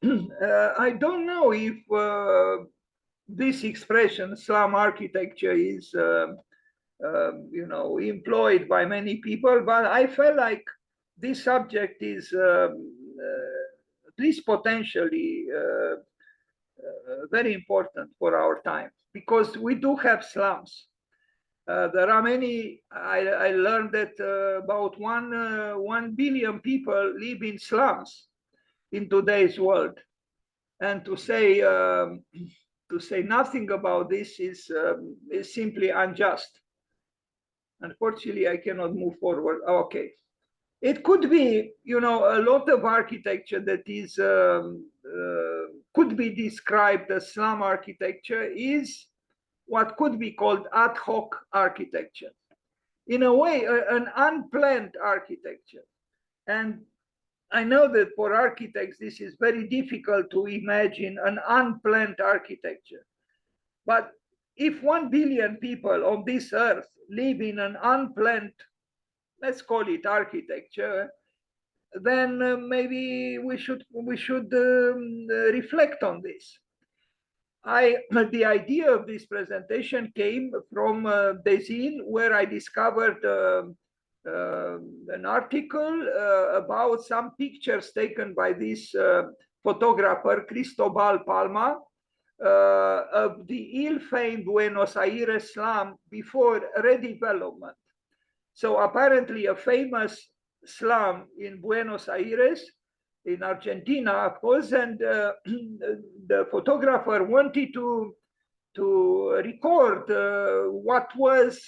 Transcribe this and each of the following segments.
I don't know if this expression, slum architecture, is employed by many people, but I felt like this subject is at least potentially very important for our time, because we do have slums. There are many. I learned that about 1 billion people live in slums in today's world, and to say nothing about this is simply unjust. Unfortunately, I cannot move forward. Okay. It could be, a lot of architecture that is could be described as slum architecture is what could be called ad hoc architecture. In a way, an unplanned architecture. And I know that for architects, this is very difficult to imagine an unplanned architecture. But if 1 billion people on this earth live in an unplanned, let's call it architecture, then maybe we should reflect on this. The idea of this presentation came from Desin, where I discovered an article about some pictures taken by this photographer, Cristobal Palma, of the ill-famed Buenos Aires slum before redevelopment. So apparently a famous slum in Buenos Aires, in Argentina, of course, and the photographer wanted to record what was,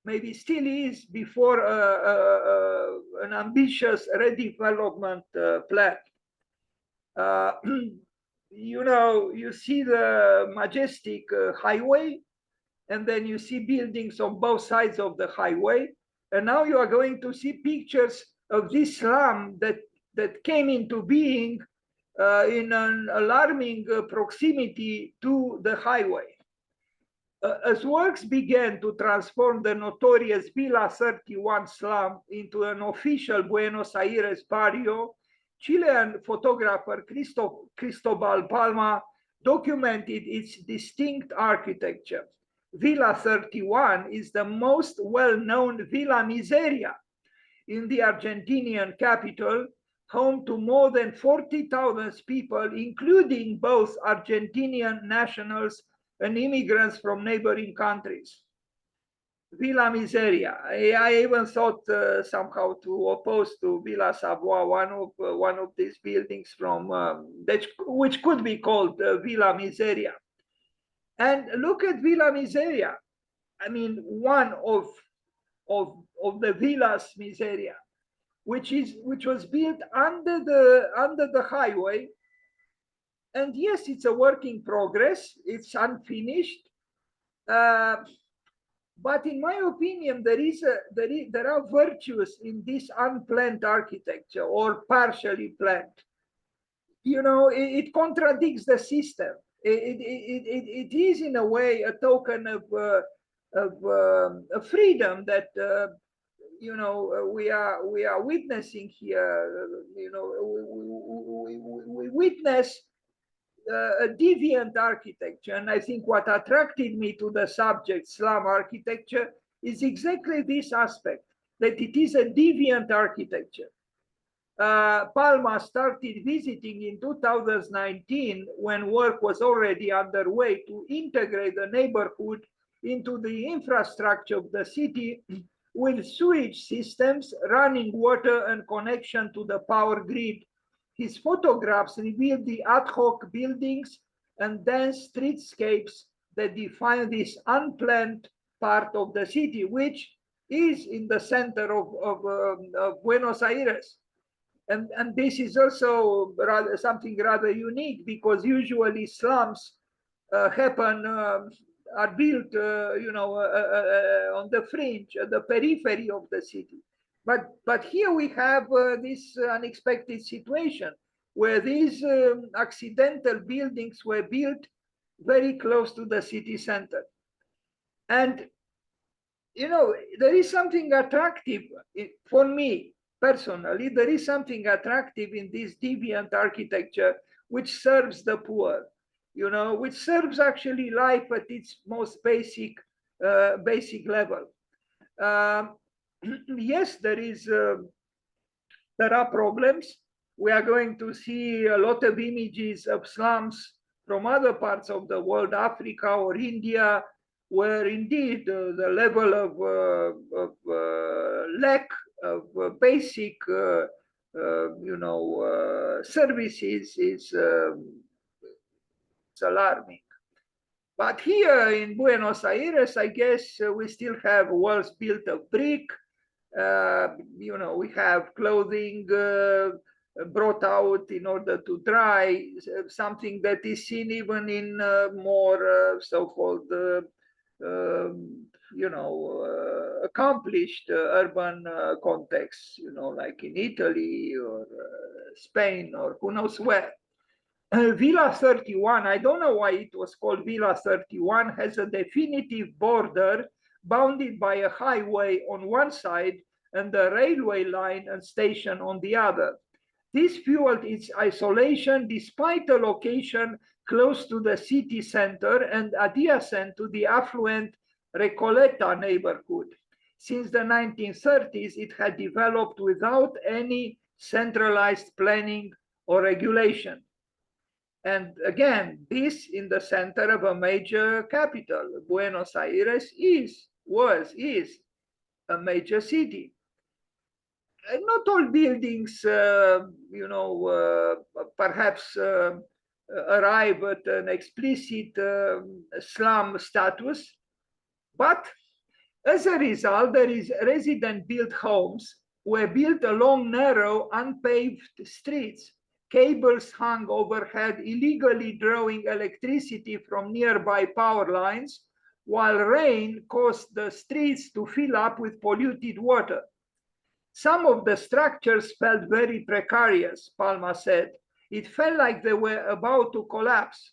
maybe still is, before an ambitious redevelopment plan. You see the majestic highway, and then you see buildings on both sides of the highway. And now you are going to see pictures of this slum that came into being in an alarming proximity to the highway. As works began to transform the notorious Villa 31 slum into an official Buenos Aires barrio, Chilean photographer Cristobal Palma documented its distinct architecture. Villa 31 is the most well-known Villa Miseria in the Argentinian capital, home to more than 40,000 people, including both Argentinian nationals and immigrants from neighboring countries. Villa Miseria. I even thought somehow to oppose to Villa Savoie, one of these buildings from which could be called Villa Miseria. And look at Villa Miseria. I mean, one of the Villas Miseria, which was built under the highway. And yes, it's a work in progress. It's unfinished. But in my opinion, there are virtues in this unplanned architecture, or partially planned. It contradicts the system. It is in a way a token of freedom that we are witnessing here. We witness a deviant architecture, and I think what attracted me to the subject slum architecture is exactly this aspect, that it is a deviant architecture. Palma started visiting in 2019 when work was already underway to integrate the neighborhood into the infrastructure of the city with sewage systems, running water, and connection to the power grid. His photographs reveal the ad hoc buildings and dense streetscapes that define this unplanned part of the city, which is in the center of Buenos Aires. And this is also something rather unique, because usually slums are built, on the fringe, at the periphery of the city. But here we have this unexpected situation where these accidental buildings were built very close to the city center. And, there is something attractive for me personally. There is something attractive in this deviant architecture, which serves the poor, you know, which serves actually life at its most basic level. Yes, there are problems. We are going to see a lot of images of slums from other parts of the world, Africa or India, where indeed the level of lack of basic, services is alarming. But here in Buenos Aires, I guess we still have walls built of brick. We have clothing brought out in order to dry, something that is seen even in more so-called, accomplished urban contexts, like in Italy or Spain or who knows where. Villa 31, I don't know why it was called Villa 31, has a definitive border bounded by a highway on one side and a railway line and station on the other. This fueled its isolation despite a location close to the city center and adjacent to the affluent Recoleta neighborhood. Since the 1930s, it had developed without any centralized planning or regulation. And again, this in the center of a major capital. Buenos Aires is a major city. And not all buildings, perhaps arrive at an explicit slum status, but as a result, there is resident-built homes were built along narrow, unpaved streets. Cables hung overhead, illegally drawing electricity from nearby power lines, while rain caused the streets to fill up with polluted water. Some of the structures felt very precarious, Palma said. It felt like they were about to collapse.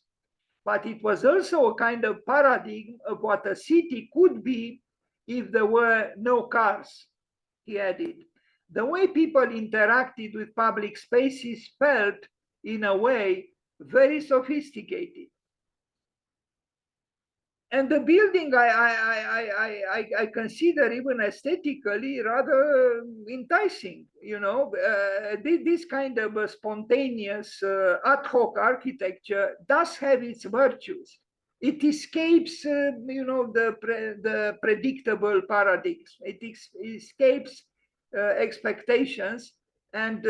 But it was also a kind of paradigm of what a city could be if there were no cars, he added. The way people interacted with public spaces felt, in a way, very sophisticated. And the building I consider even aesthetically rather enticing, this kind of a spontaneous ad hoc architecture does have its virtues. It escapes, the predictable paradigms. It escapes expectations. And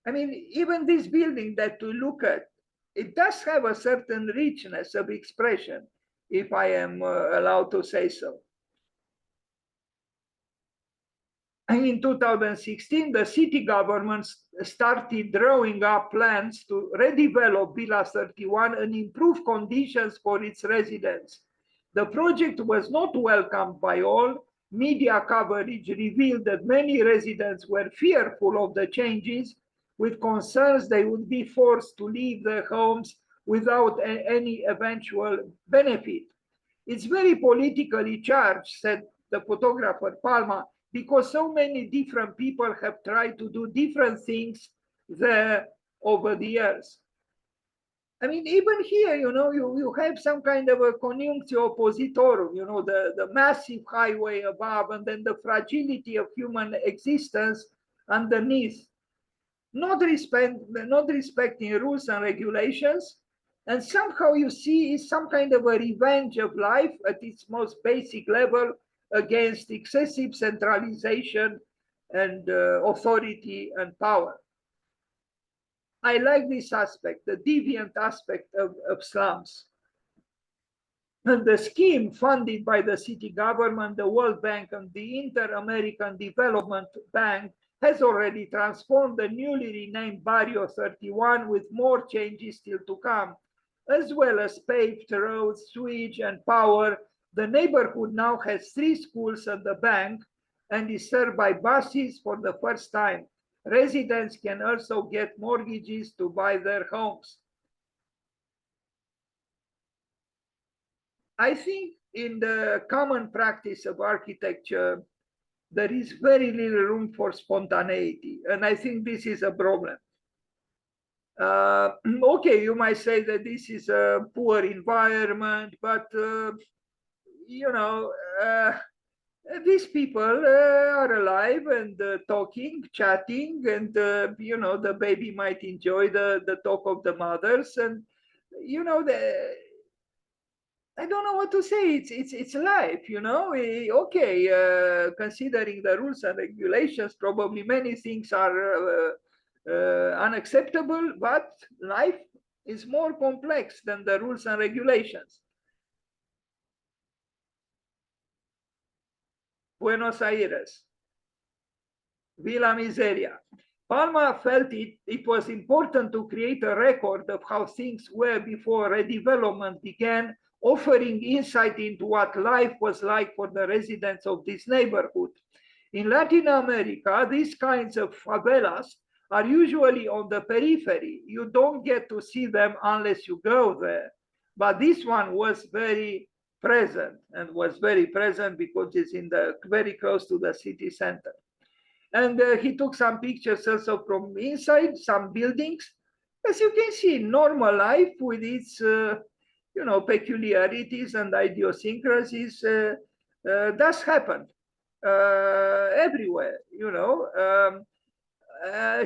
even this building that we look at, it does have a certain richness of expression, if I am allowed to say so. And in 2016, the city government started drawing up plans to redevelop Villa 31 and improve conditions for its residents. The project was not welcomed by all. Media coverage revealed that many residents were fearful of the changes, with concerns they would be forced to leave their homes without any eventual benefit. It's very politically charged, said the photographer Palma, because so many different people have tried to do different things there over the years. Even here, you have some kind of a conjunctio oppositorum, the massive highway above and then the fragility of human existence underneath. Not respecting rules and regulations, and somehow you see is some kind of a revenge of life at its most basic level against excessive centralization and authority and power. I like this aspect, the deviant aspect of slums. And the scheme funded by the city government, the World Bank, and the Inter-American Development Bank has already transformed the newly renamed Barrio 31, with more changes still to come. As well as paved roads, sewage, and power, the neighborhood now has 3 schools and a bank and is served by buses for the first time. Residents can also get mortgages to buy their homes. I think in the common practice of architecture, there is very little room for spontaneity. And I think this is a problem. Okay, you might say that this is a poor environment, but you know, these people are alive and talking, chatting, and you know, the baby might enjoy the talk of the mothers, and you know, I don't know what to say. It's life, you know. Okay, considering the rules and regulations, probably many things are unacceptable, but life is more complex than the rules and regulations. Buenos Aires, Villa Miseria. Palma felt it was important to create a record of how things were before redevelopment began, offering insight into what life was like for the residents of this neighborhood. In Latin America, these kinds of favelas are usually on the periphery. You don't get to see them unless you go there. But this one was very present, and was very present because it's in the very close to the city center. And he took some pictures also from inside some buildings. As you can see, normal life with its you know, peculiarities and idiosyncrasies does happen everywhere, you know.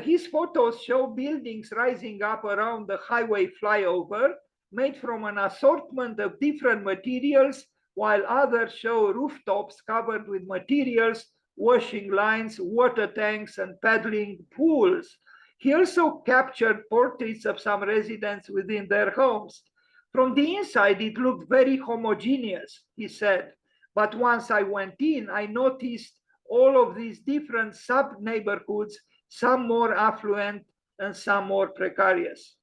His photos show buildings rising up around the highway flyover, made from an assortment of different materials, while others show rooftops covered with materials, washing lines, water tanks, and paddling pools. He also captured portraits of some residents within their homes. From the inside, it looked very homogeneous, he said. But once I went in, I noticed all of these different sub-neighborhoods, some more affluent and some more precarious.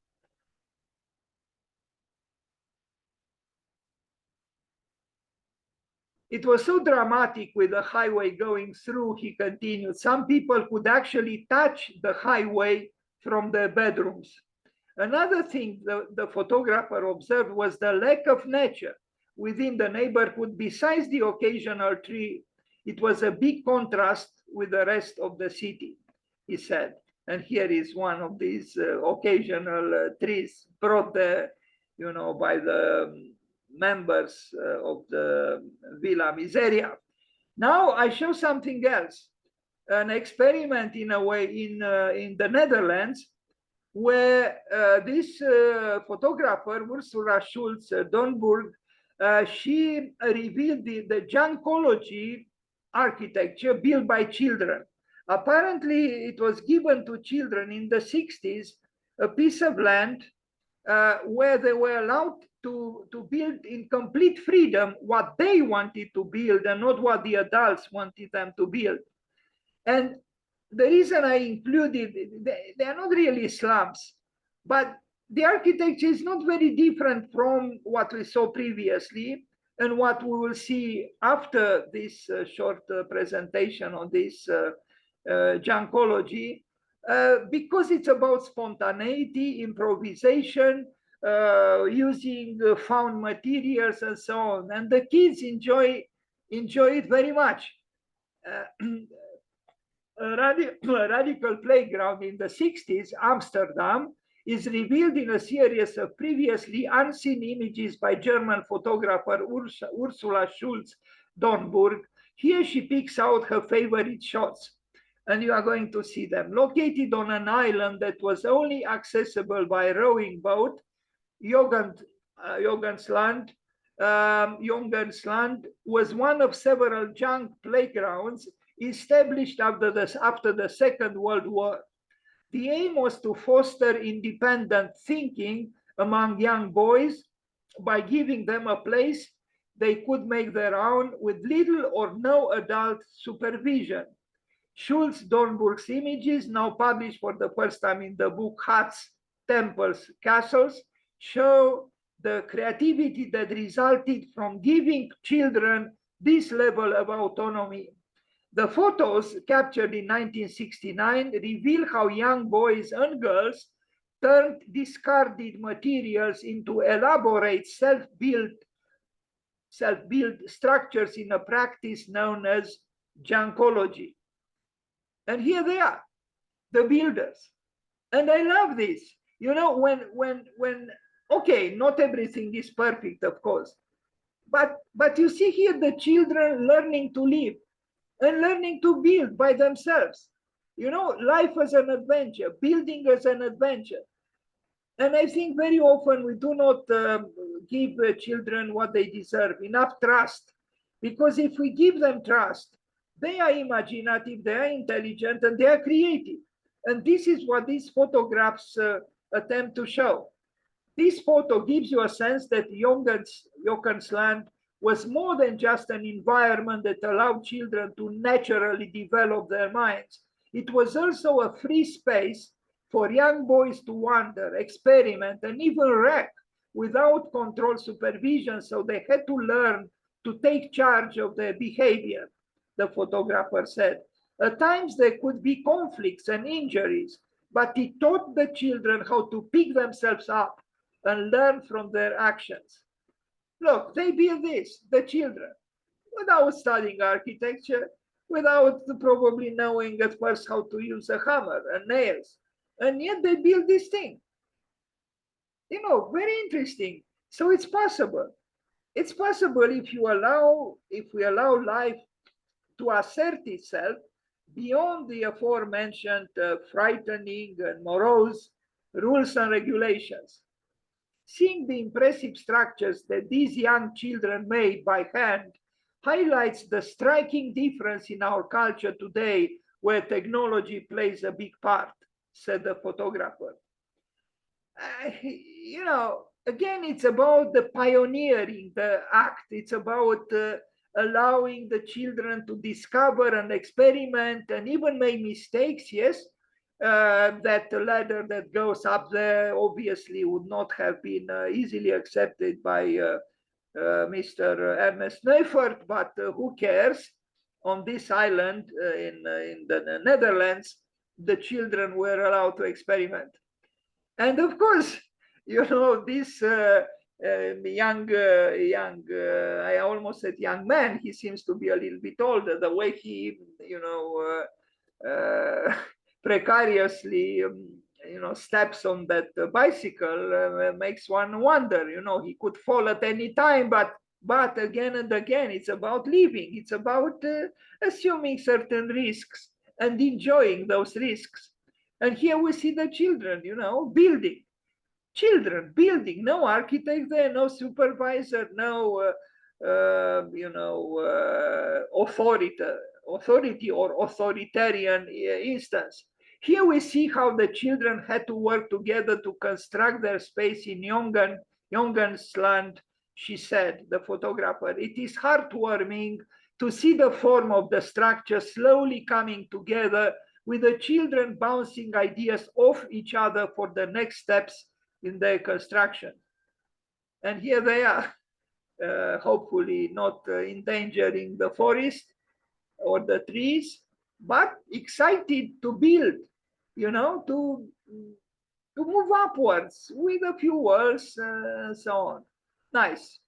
It was so dramatic with the highway going through, he continued. Some people could actually touch the highway from their bedrooms. Another thing the photographer observed was the lack of nature within the neighborhood besides the occasional tree. It was a big contrast with the rest of the city, he said. And here is one of these occasional trees brought there, you know, by the members of the Villa Miseria. Now I show something else, an experiment in a way in the Netherlands, where this photographer, Ursula Schulz Dornburg, she revealed the junkology architecture built by children. Apparently, it was given to children in the 60s, a piece of land where they were allowed to build in complete freedom what they wanted to build and not what the adults wanted them to build. And the reason I included, they are not really slums, but the architecture is not very different from what we saw previously and what we will see after this short presentation on this junkology, because it's about spontaneity, improvisation, using found materials and so on. And the kids enjoy it very much. A radical playground in the 60s, Amsterdam, is revealed in a series of previously unseen images by German photographer Ursula Schulz Dornburg. Here she picks out her favorite shots, and you are going to see them. Located on an island that was only accessible by rowing boat, Jongensland was one of several junk playgrounds established after the Second World War. The aim was to foster independent thinking among young boys by giving them a place they could make their own with little or no adult supervision. Schulz Dornburg's images, now published for the first time in the book Huts, Temples, Castles, show the creativity that resulted from giving children this level of autonomy. The photos captured in 1969 reveal how young boys and girls turned discarded materials into elaborate self-built structures in a practice known as junkology. And here they are, the builders. And I love this. You know, okay, not everything is perfect, of course, but you see here the children learning to live and learning to build by themselves. You know, life as an adventure, building as an adventure. And I think very often we do not give children what they deserve, enough trust. Because if we give them trust, they are imaginative, they are intelligent, and they are creative. And this is what these photographs attempt to show. This photo gives you a sense that Jongens land was more than just an environment that allowed children to naturally develop their minds. It was also a free space for young boys to wander, experiment, and even wreck without controlled supervision. So they had to learn to take charge of their behavior, the photographer said. At times there could be conflicts and injuries, but it taught the children how to pick themselves up and learn from their actions. Look, they build this, the children, without studying architecture, without probably knowing at first how to use a hammer and nails. And yet they build this thing. You know, very interesting. So it's possible. It's possible if we allow life to assert itself beyond the aforementioned frightening and morose rules and regulations. Seeing the impressive structures that these young children made by hand highlights the striking difference in our culture today, where technology plays a big part, said the photographer. You know, again, it's about the pioneering, the act. It's about allowing the children to discover and experiment and even make mistakes, yes. That ladder that goes up there obviously would not have been easily accepted by Mr. Ernest Neufert, but who cares? On this island in the Netherlands, the children were allowed to experiment. And of course, you know, this I almost said young man, he seems to be a little bit older, the way he, you know, precariously, you know, steps on that bicycle makes one wonder. You know, he could fall at any time, but again and again, it's about living. It's about assuming certain risks and enjoying those risks. And here we see the children, you know, building. Children building, no architect there, no supervisor, no, you know, authority or authoritarian instance. Here we see how the children had to work together to construct their space in Jongens land, she said, the photographer. It is heartwarming to see the form of the structure slowly coming together, with the children bouncing ideas off each other for the next steps in their construction. And here they are, hopefully not endangering the forest or the trees, but excited to build, you know, to move upwards with a few words, so on. Nice.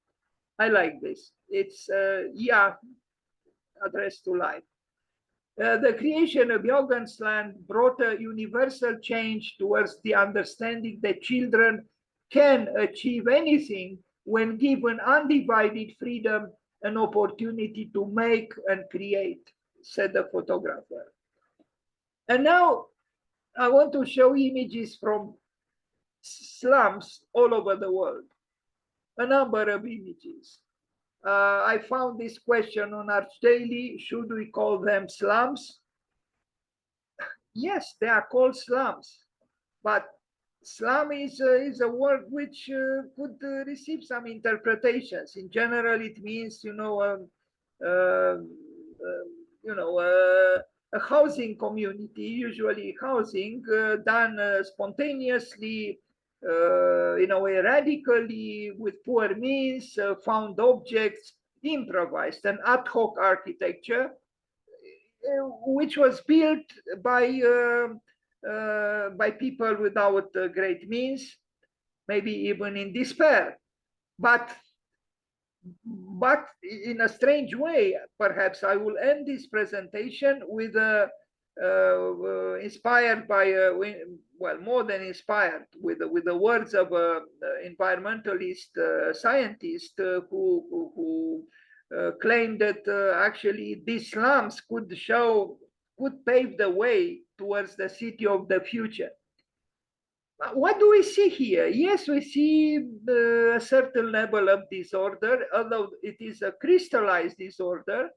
I like this. It's, yeah, addressed to life. The creation of Jongens land brought a universal change towards the understanding that children can achieve anything when given undivided freedom and opportunity to make and create, said the photographer. And now I want to show images from slums all over the world, a number of images. I found this question on Arch Daily: should we call them slums? Yes, they are called slums, but slum is a word which could receive some interpretations. In general, it means, you know, a housing community, usually housing done spontaneously, in a way radically, with poor means, found objects, improvised, and ad hoc architecture, which was built by people without great means, maybe even in despair. But in a strange way, perhaps I will end this presentation with a inspired by, well, more than inspired, with the words of environmentalist scientist who claimed that actually these slums could pave the way towards the city of the future. What do we see here? Yes, we see a certain level of disorder, although it is a crystallized disorder.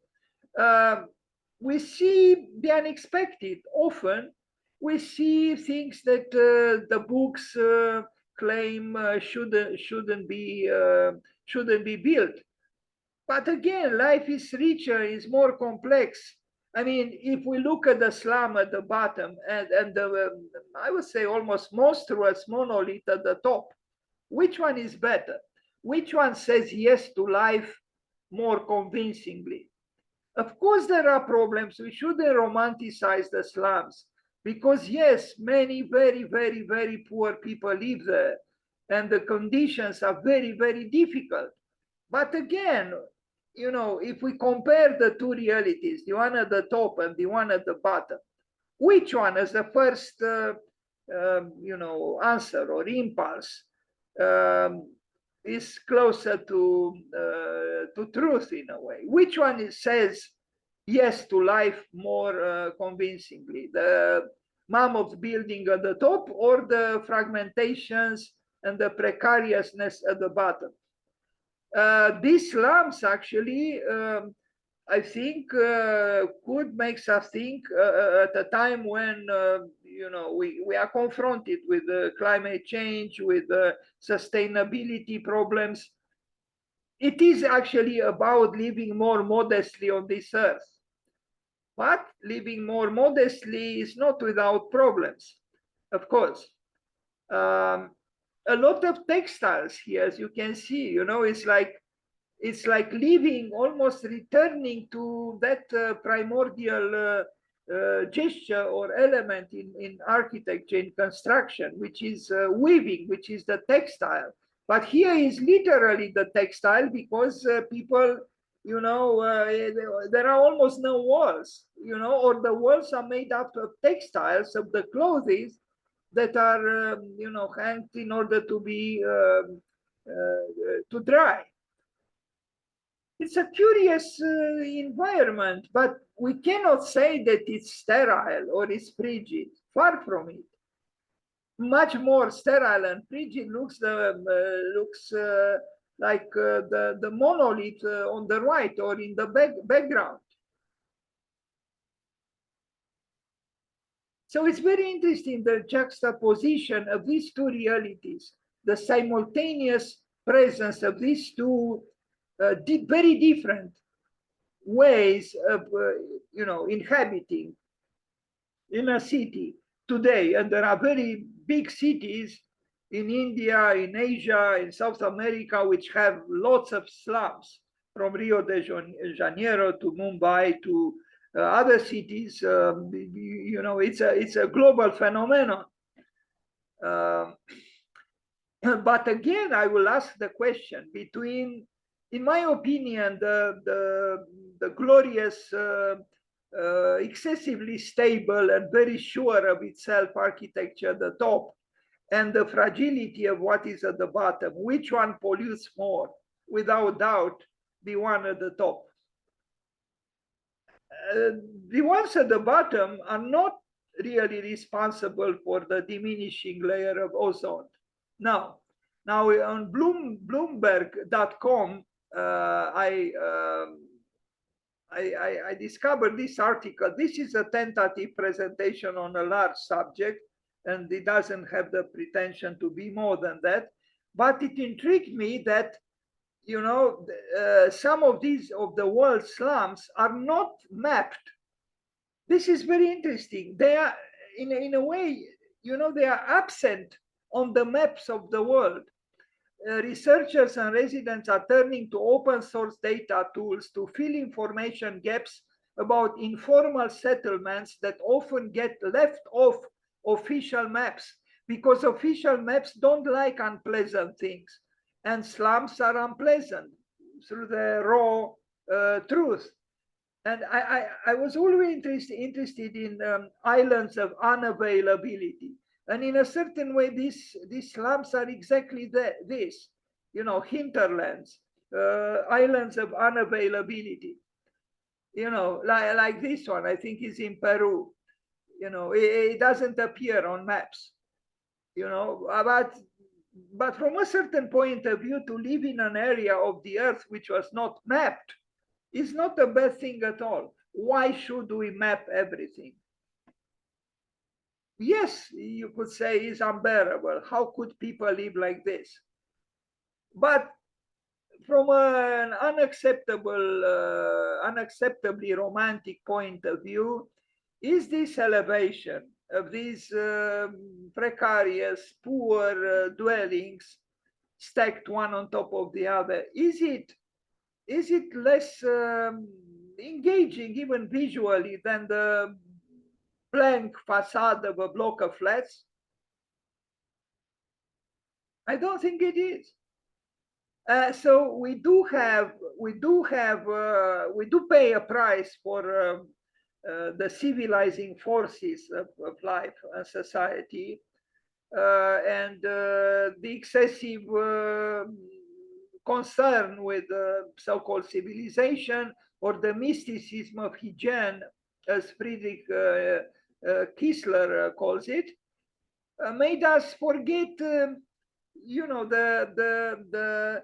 We see the unexpected often. We see things that the books claim shouldn't be built. But again, life is richer, is more complex. I mean, if we look at the slum at the bottom and the, I would say almost monstrous monolith at the top, which one is better? Which one says yes to life more convincingly? Of course, there are problems. We shouldn't romanticize the slums because, yes, many very, very, very poor people live there and the conditions are very, very difficult. But again, you know, if we compare the two realities, the one at the top and the one at the bottom, which one is the first, you know, answer or impulse is closer to truth in a way? Which one says yes to life more convincingly? The mammoth building at the top or the fragmentations and the precariousness at the bottom? These slums actually, I think, could make us think at a time when, you know, we are confronted with climate change, with sustainability problems. It is actually about living more modestly on this earth. But living more modestly is not without problems, of course. A lot of textiles here, as you can see, you know, it's like living, almost returning to that primordial gesture or element in architecture, in construction, which is weaving, which is the textile. But here is literally the textile because people, you know, there are almost no walls, you know, or the walls are made up of textiles, of the clothes that are, you know, hanged in order to be to dry. It's a curious environment, but we cannot say that it's sterile or it's frigid. Far from it. Much more sterile and frigid looks like the monolith on the right or in the background. So it's very interesting, the juxtaposition of these two realities, the simultaneous presence of these two very different ways of, you know, inhabiting in a city today. And there are very big cities in India, in Asia, in South America, which have lots of slums, from Rio de Janeiro to Mumbai to other cities. You know, it's a global phenomenon. But again, I will ask the question between, in my opinion, the glorious, excessively stable and very sure of itself architecture at the top, and the fragility of what is at the bottom, which one pollutes more? Without doubt, the one at the top. The ones at the bottom are not really responsible for the diminishing layer of ozone. Now on Bloomberg.com, I discovered this article. This is a tentative presentation on a large subject, and it doesn't have the pretension to be more than that. But it intrigued me that, you know, some of the world's slums are not mapped. This is very interesting. They are, in a way, you know, they are absent on the maps of the world. Researchers and residents are turning to open source data tools to fill information gaps about informal settlements that often get left off official maps, because official maps don't like unpleasant things, and slums are unpleasant through the raw truth. And I was always interested in islands of unavailability. And in a certain way, these slums are exactly this, you know, hinterlands, islands of unavailability. You know, like this one, I think is in Peru. You know, it doesn't appear on maps, you know, but from a certain point of view, to live in an area of the earth which was not mapped is not a bad thing at all. Why should we map everything? Yes, you could say it's unbearable. How could people live like this? But from an unacceptably romantic point of view, is this elevation of these precarious, poor dwellings stacked one on top of the other, is it less engaging, even visually, than the blank facade of a block of flats? I don't think it is. So we do pay a price for the civilizing forces of life and society, and the excessive concern with so-called civilization, or the mysticism of hygiene, as Friedrich Kissler calls it, made us forget, you know, the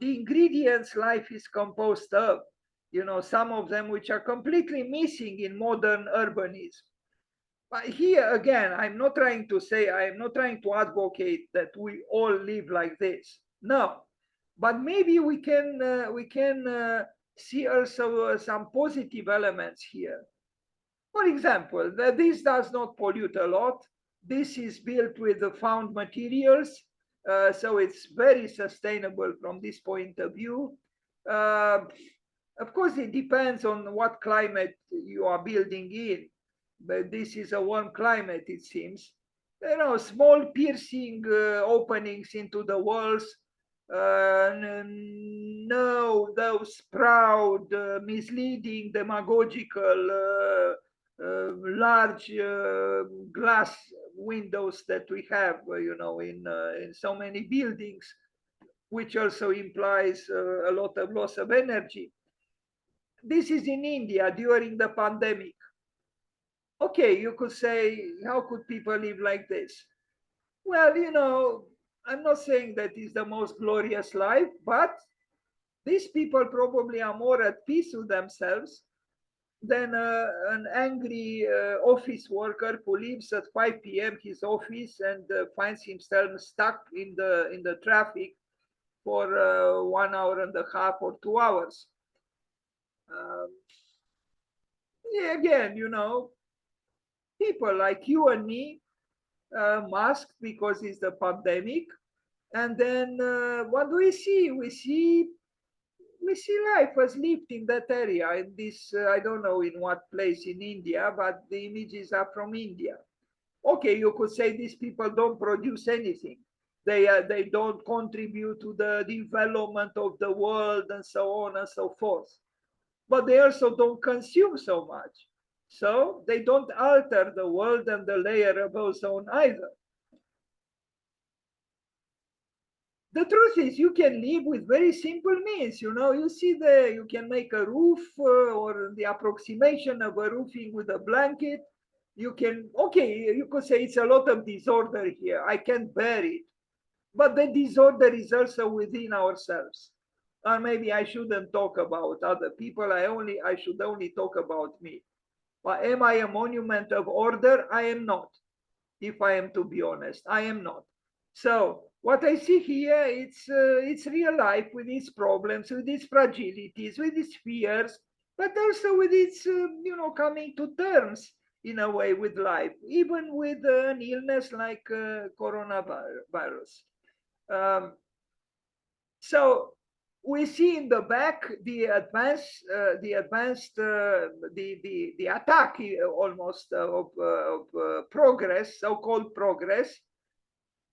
ingredients life is composed of. You know, some of them which are completely missing in modern urbanism. But here again, I'm not trying to advocate that we all live like this. No, but maybe we can see also some positive elements here. For example, that this does not pollute a lot. This is built with the found materials, so it's very sustainable from this point of view. Of course, it depends on what climate you are building in, but this is a warm climate, it seems. You know, small piercing openings into the walls. No, those proud, misleading, demagogical, large glass windows that we have, you know, in so many buildings, which also implies a lot of loss of energy. This is in India during the pandemic. Okay, you could say, how could people live like this? Well, you know, I'm not saying that is the most glorious life, but these people probably are more at peace with themselves than an angry office worker who leaves at 5 p.m. his office and finds himself stuck in the traffic for 1 hour and a half or 2 hours. Yeah, again, you know, people like you and me, masked because it's the pandemic, and then what do we see? We see life as lived in that area. In this, I don't know in what place in India, but the images are from India. Okay, you could say these people don't produce anything. They don't contribute to the development of the world and so on and so forth. But they also don't consume so much. So they don't alter the world and the layer of ozone either. The truth is, you can live with very simple means. You know, you see, you can make a roof or the approximation of a roofing with a blanket. You can, okay, you could say it's a lot of disorder here. I can't bear it. But the disorder is also within ourselves. Or maybe I shouldn't talk about other people. I should only talk about me. But am I a monument of order? I am not. If I am to be honest, I am not. So what I see here, it's real life with its problems, with its fragilities, with its fears, but also with its you know, coming to terms in a way with life, even with an illness like coronavirus. So we see in the back the attack almost of progress, so-called progress,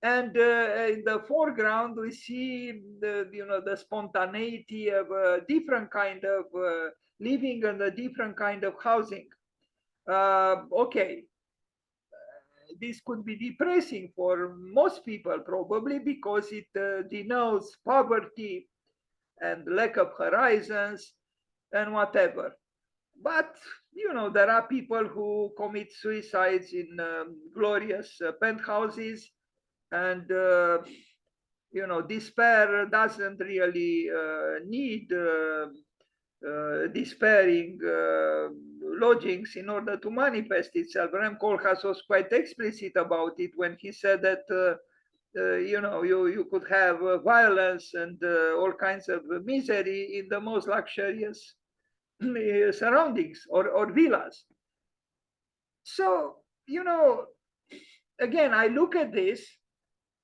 and in the foreground we see the spontaneity of a different kind of living in a different kind of housing. Okay, this could be depressing for most people, probably because it denotes poverty and lack of horizons and whatever. But you know, there are people who commit suicides in glorious penthouses, and you know, despair doesn't really need despairing lodgings in order to manifest itself. Rem Koolhaas was quite explicit about it when he said that you know, you could have violence and all kinds of misery in the most luxurious surroundings or villas. So, you know, again, I look at this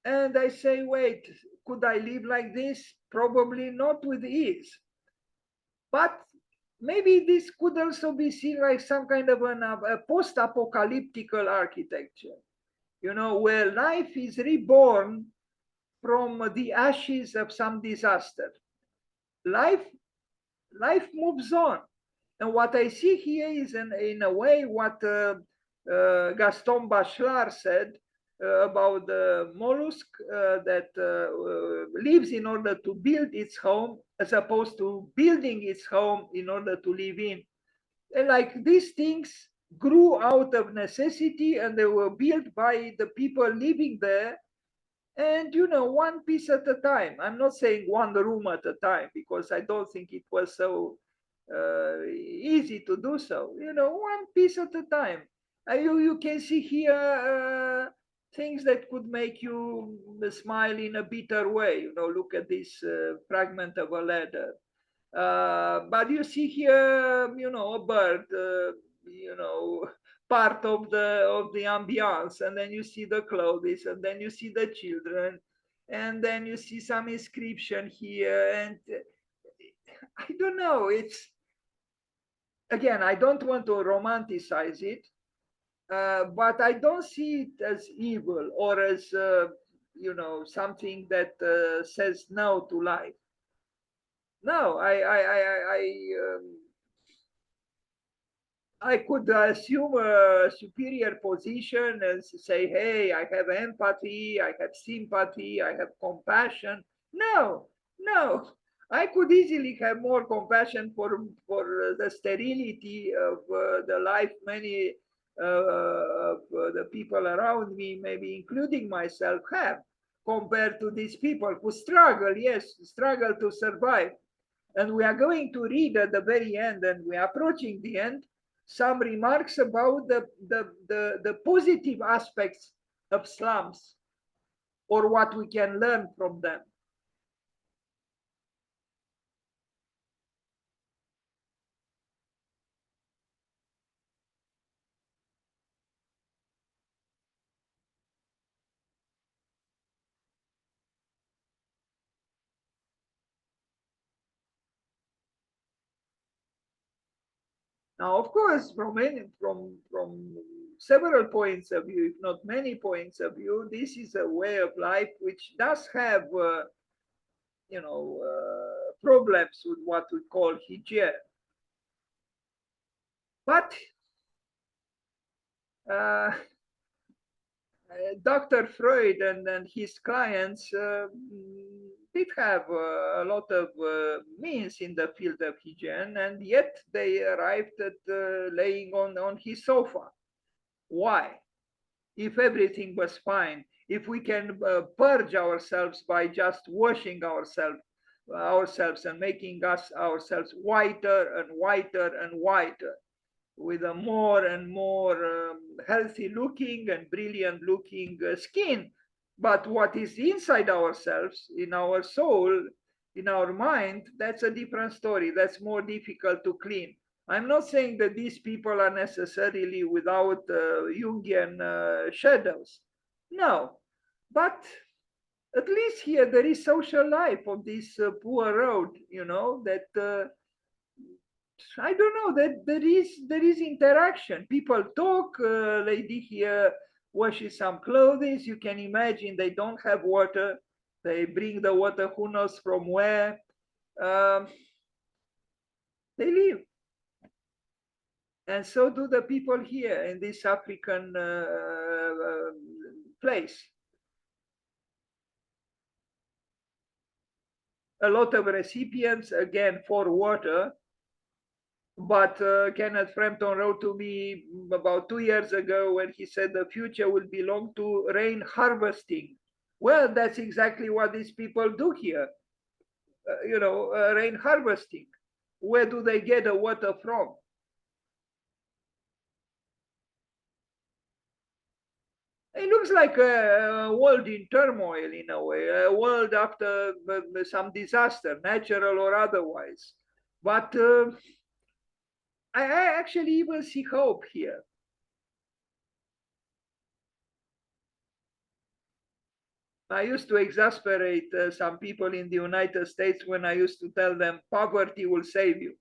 and I say, wait, could I live like this? Probably not with ease. But maybe this could also be seen like some kind of a post-apocalyptic architecture, you know, where life is reborn from the ashes of some disaster. Life, life moves on. And what I see here is, in a way, what Gaston Bachelard said about the mollusk that lives in order to build its home, as opposed to building its home in order to live in. And like these things grew out of necessity, and they were built by the people living there, and you know, one piece at a time. I'm not saying one room at a time, because I don't think it was so easy to do so. You know, one piece at a time. You can see here things that could make you smile in a bitter way. You know, look at this fragment of a ladder. But you see here, you know, a bird, you know, part of the ambiance, and then you see the clothes, and then you see the children, and then you see some inscription here, and I don't know. It's, again, I don't want to romanticize it, but I don't see it as evil or as you know, something that says no to life. No, I could assume a superior position and say, hey, I have empathy, I have sympathy, I have compassion. No, no. I could easily have more compassion for the sterility of the life many of the people around me, maybe including myself, have, compared to these people who struggle, yes, struggle to survive. And we are going to read at the very end, and we are approaching the end, some remarks about the positive aspects of slums, or what we can learn from them. Now, of course, from several points of view, if not many points of view, this is a way of life which does have, you know, problems with what we call hygiene. But uh, Dr. Freud and his clients did have a lot of means in the field of hygiene, and yet they arrived at laying on his sofa. Why? If everything was fine, if we can purge ourselves by just washing ourselves and making us ourselves whiter and whiter and whiter, with a more and more healthy looking and brilliant looking skin. But what is inside ourselves, in our soul, in our mind, that's a different story. That's more difficult to clean. I'm not saying that these people are necessarily without Jungian shadows. No. But at least here there is social life on this poor road, you know, that I don't know, that there is interaction. People talk. Lady here washes some clothes. You can imagine they don't have water. They bring the water who knows from where. Um, they live. And so do the people here in this African place. A lot of recipients, again, for water. But Kenneth Frampton wrote to me about 2 years ago when he said the future will belong to rain harvesting. Well, that's exactly what these people do here. Rain harvesting. Where do they get the water from? It looks like a world in turmoil in a way, a world after some disaster, natural or otherwise. But I actually even see hope here. I used to exasperate some people in the United States when I used to tell them poverty will save you.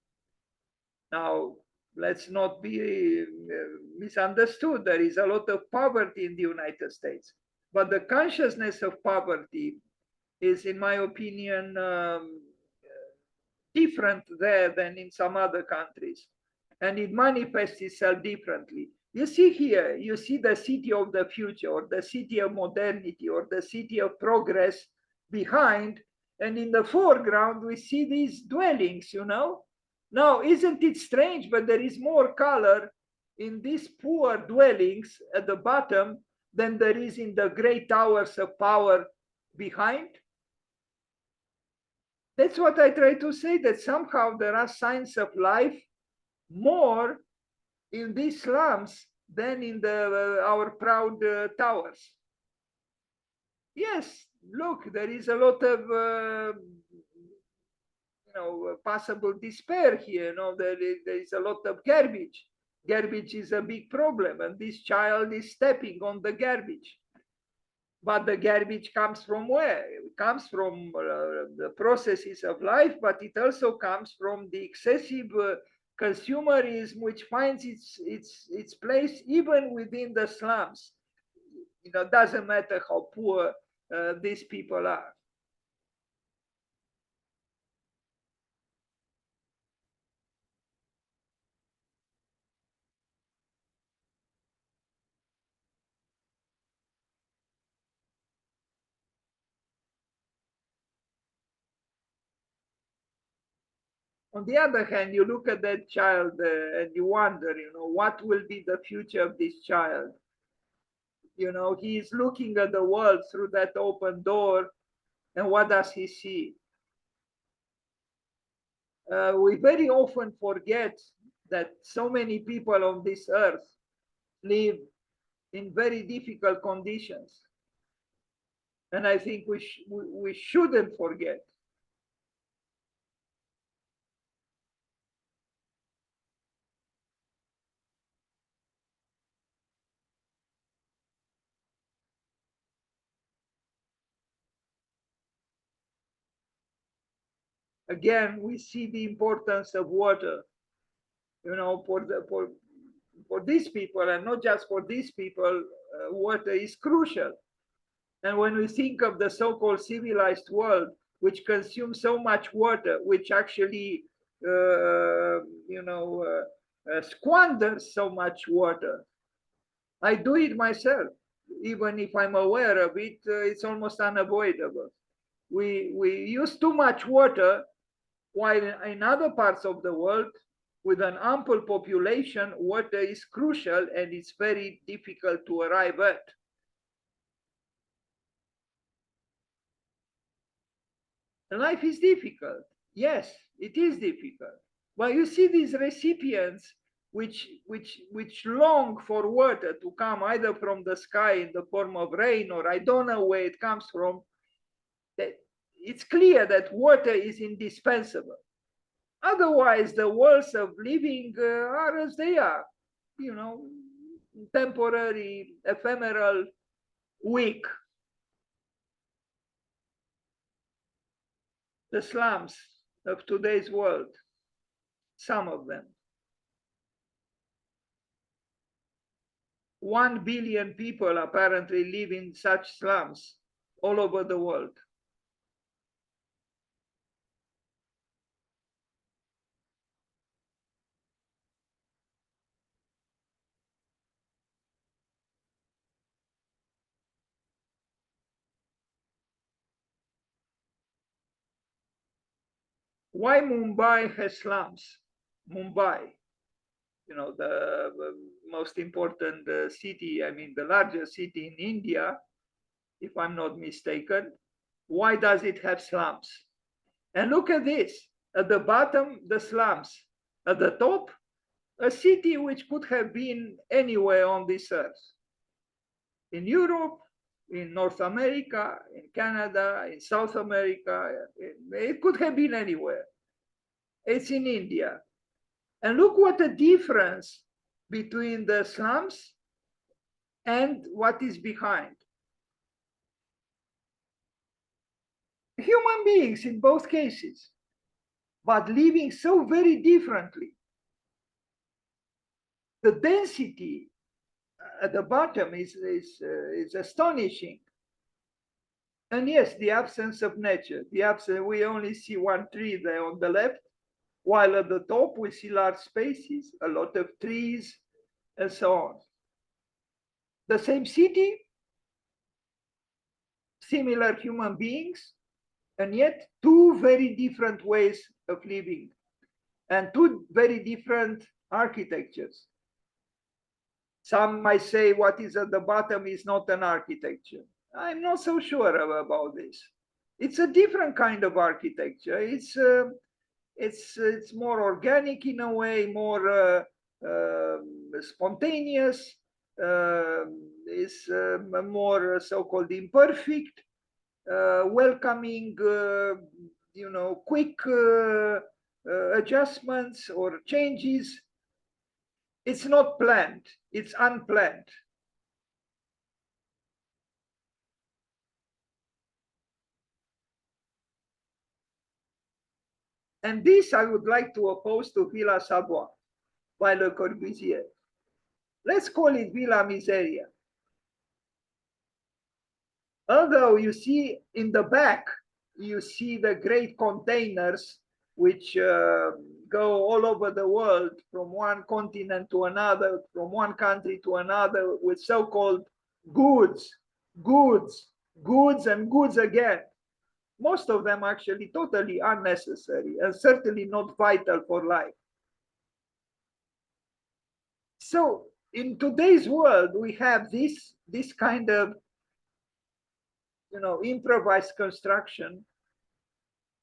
Now, let's not be misunderstood. There is a lot of poverty in the United States, but the consciousness of poverty is, in my opinion, different there than in some other countries, and it manifests itself differently. You see here, you see the city of the future, or the city of modernity, or the city of progress behind, and in the foreground we see these dwellings, Now, isn't it strange, but there is more color in these poor dwellings at the bottom than there is in the great towers of power behind? That's what I try to say, that somehow there are signs of life more in these slums than in our proud towers. Yes, look, there is a lot of possible despair here. There is a lot of garbage. Garbage is a big problem, and this child is stepping on the garbage. But the garbage comes from where? It comes from the processes of life, but it also comes from the excessive consumerism, which finds its place even within the slums. Doesn't matter how poor these people are. On the other hand, you look at that child and you wonder, what will be the future of this child? He is looking at the world through that open door, and what does he see? We very often forget that so many people on this earth live in very difficult conditions. And I think we shouldn't forget. Again, we see the importance of water, for these people, and not just for these people, water is crucial. And when we think of the so-called civilized world, which consumes so much water, which actually, squanders so much water, I do it myself. Even if I'm aware of it, it's almost unavoidable. We use too much water, while in other parts of the world, with an ample population, water is crucial and it's very difficult to arrive at. Life is difficult. Yes, it is difficult. But you see these recipients which long for water to come either from the sky in the form of rain, or I don't know where it comes from. It's clear that water is indispensable. Otherwise, the worlds of living are as they are, temporary, ephemeral, weak. The slums of today's world, some of them. 1 billion people apparently live in such slums all over the world. Why Mumbai has slums? Mumbai, the most important city, I mean, the largest city in India, if I'm not mistaken. Why does it have slums? And look at this. At the bottom, the slums. At the top, a city which could have been anywhere on this earth. In Europe, in North America, in Canada, in South America, it could have been anywhere. It's in India. And look what a difference between the slums and what is behind. Human beings in both cases, but living so very differently. The density at the bottom is astonishing. And yes, the absence of nature. We only see one tree there on the left, while at the top we see large spaces, a lot of trees, and so on. The same city, similar human beings, and yet two very different ways of living and two very different architectures. Some might say what is at the bottom is not an architecture. I'm not so sure about this. It's a different kind of architecture. It's more organic in a way, more spontaneous. Is more so-called imperfect, welcoming, quick adjustments or changes. It's not planned, it's unplanned. And this I would like to oppose to Villa Savoie by Le Corbusier. Let's call it Villa Miseria. Although you see in the back, you see the great containers which go all over the world from one continent to another, from one country to another with so-called goods, and goods again. Most of them actually totally unnecessary and certainly not vital for life. So in today's world, we have this kind of improvised construction,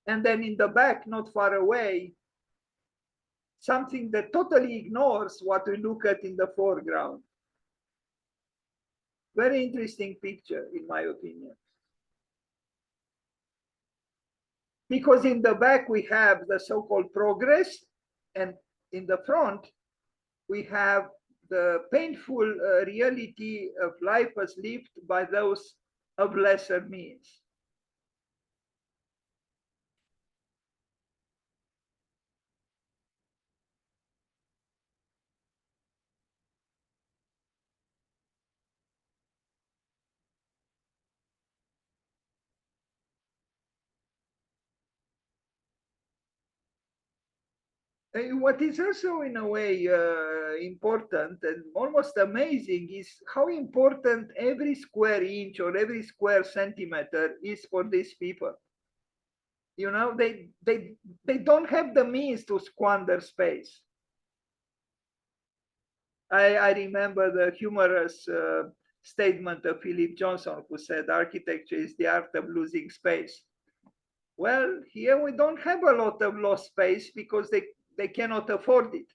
and then in the back, not far away, something that totally ignores what we look at in the foreground. Very interesting picture, in my opinion. Because in the back, we have the so-called progress, and in the front, we have the painful reality of life as lived by those of lesser means. What is also in a way important and almost amazing is how important every square inch or every square centimeter is for these people. They don't have the means to squander space. I remember the humorous statement of Philip Johnson, who said architecture is the art of losing space. Well, here we don't have a lot of lost space because they cannot afford it.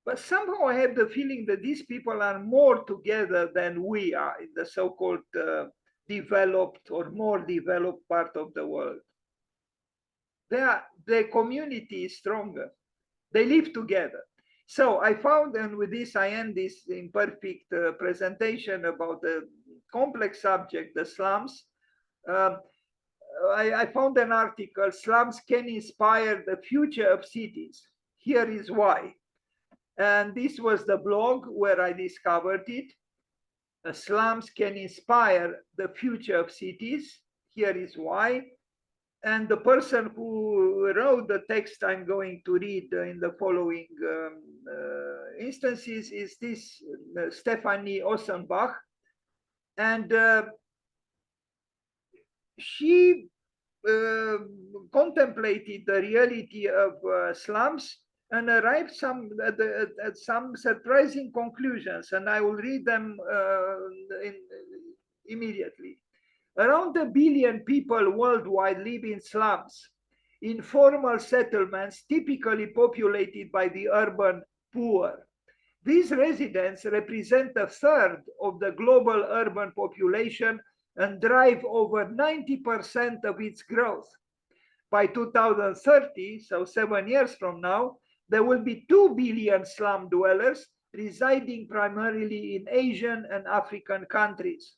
But somehow I have the feeling that these people are more together than we are in the so-called developed or more developed part of the world. Their community is stronger. They live together. So I found, and with this I end this imperfect presentation about the complex subject, the slums. I found an article, Slums Can Inspire the Future of Cities. Here is why. And this was the blog where I discovered it. Slums can inspire the future of cities. Here is why. And the person who wrote the text I'm going to read in the following instances is this Stephanie Ossenbach. And she contemplated the reality of slums and arrived at some surprising conclusions, and I will read them immediately. Around 1 billion people worldwide live in slums, informal settlements typically populated by the urban poor. These residents represent a third of the global urban population and drive over 90% of its growth. By 2030, so 7 years from now, there will be 2 billion slum dwellers residing primarily in Asian and African countries.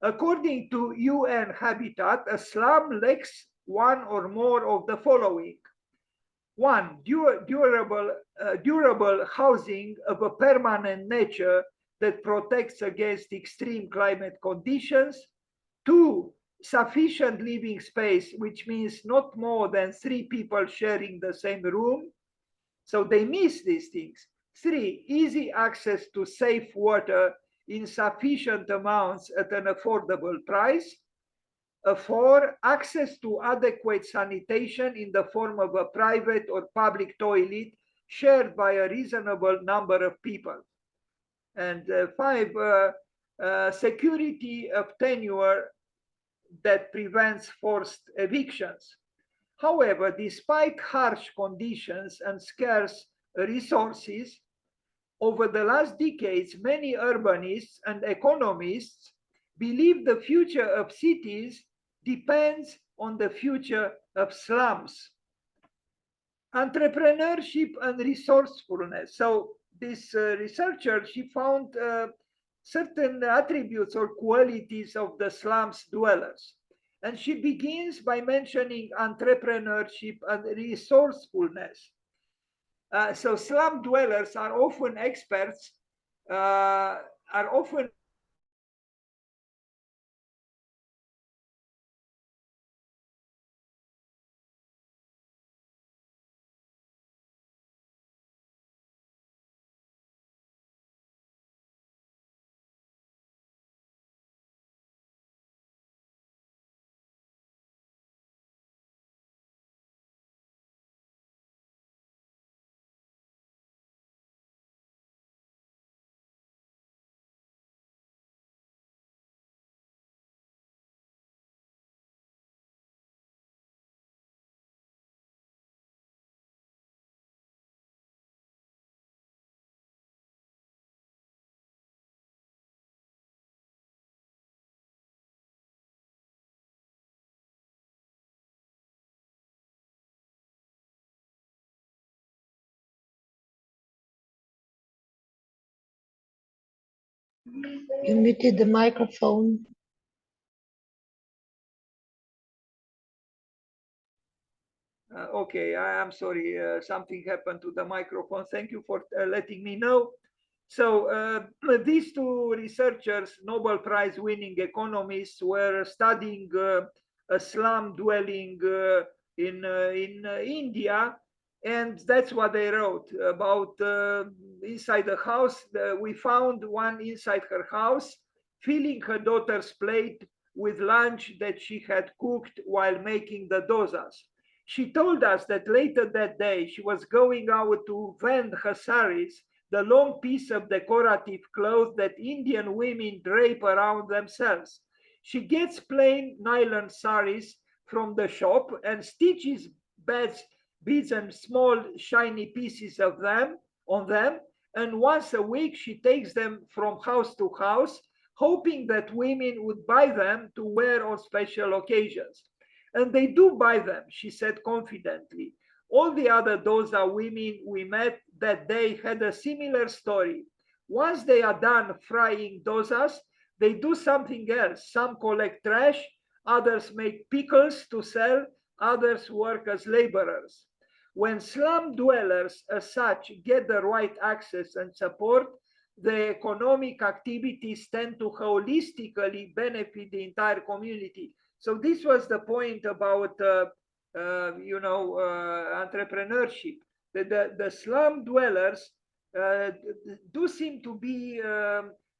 According to UN Habitat, a slum lacks one or more of the following. One, durable housing of a permanent nature that protects against extreme climate conditions. Two, sufficient living space, which means not more than 3 people sharing the same room. So they miss these things. Three, easy access to safe water in sufficient amounts at an affordable price. Four, access to adequate sanitation in the form of a private or public toilet shared by a reasonable number of people. And five, security of tenure that prevents forced evictions. However, despite harsh conditions and scarce resources, over the last decades, many urbanists and economists believe the future of cities depends on the future of slums. Entrepreneurship and resourcefulness. So this researcher, she found certain attributes or qualities of the slums dwellers. And she begins by mentioning entrepreneurship and resourcefulness. So slum dwellers are often experts, You muted the microphone. Okay, I'm sorry, something happened to the microphone. Thank you for letting me know. So these two researchers, Nobel Prize winning economists, were studying a slum dwelling in India, and that's what they wrote about inside the house. We found one inside her house filling her daughter's plate with lunch that she had cooked while making the dosas. She told us that later that day she was going out to vend her saris, the long piece of decorative cloth that Indian women drape around themselves. She gets plain nylon saris from the shop and stitches beads and small shiny pieces of them on them, and once a week she takes them from house to house, hoping that women would buy them to wear on special occasions. And they do buy them, she said confidently. All the other dosa women we met that day had a similar story. Once they are done frying dosas, they do something else. Some collect trash, others make pickles to sell, others work as laborers. When slum dwellers as such get the right access and support, the economic activities tend to holistically benefit the entire community. So this was the point about entrepreneurship. The slum dwellers do seem to be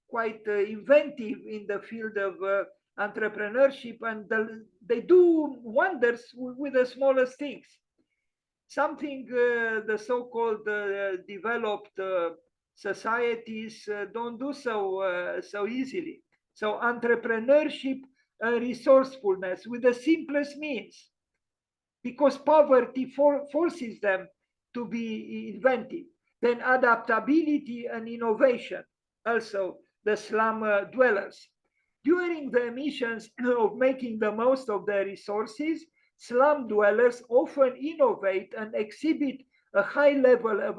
quite inventive in the field of entrepreneurship, and they do wonders with the smallest things. Something the so-called developed societies don't do so easily. So entrepreneurship and resourcefulness with the simplest means, because poverty forces them to be inventive. Then adaptability and innovation, also the slum dwellers. During the missions of making the most of their resources, slum dwellers often innovate and exhibit a high level of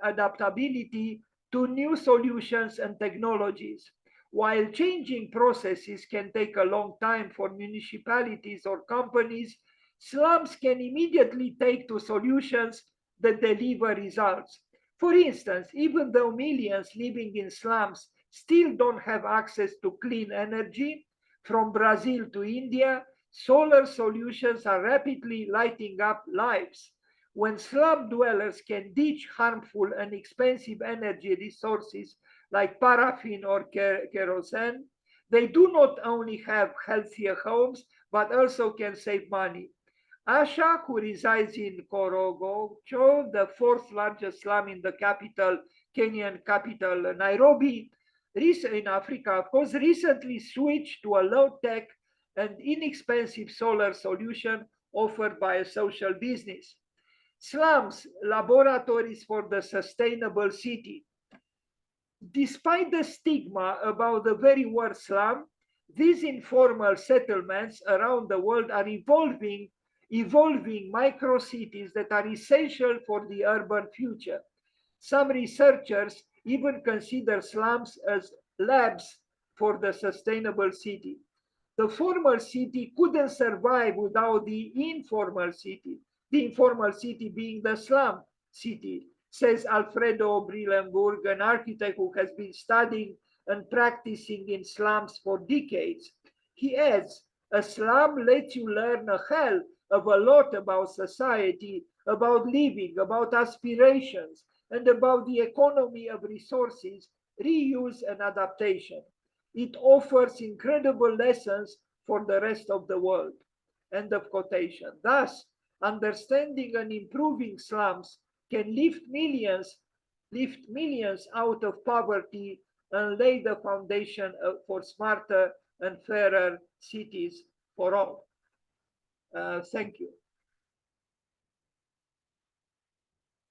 adaptability to new solutions and technologies. While changing processes can take a long time for municipalities or companies, slums can immediately take to solutions that deliver results. For instance, even though millions living in slums still don't have access to clean energy, from Brazil to India, solar solutions are rapidly lighting up lives. When slum dwellers can ditch harmful and expensive energy resources like paraffin or kerosene, they do not only have healthier homes, but also can save money. Asha, who resides in Korogocho, the fourth largest slum in the capital, Kenyan capital, Nairobi, in Africa, of course, recently switched to a low-tech and inexpensive solar solution offered by a social business. Slums, laboratories for the sustainable city. Despite the stigma about the very word slum, these informal settlements around the world are evolving micro cities that are essential for the urban future. Some researchers even consider slums as labs for the sustainable city. The formal city couldn't survive without the informal city being the slum city, says Alfredo Brillenburg, an architect who has been studying and practicing in slums for decades. He adds, a slum lets you learn a hell of a lot about society, about living, about aspirations, and about the economy of resources, reuse, and adaptation. It offers incredible lessons for the rest of the world. End of quotation. Thus, understanding and improving slums can lift millions out of poverty and lay the foundation for smarter and fairer cities for all. Thank you.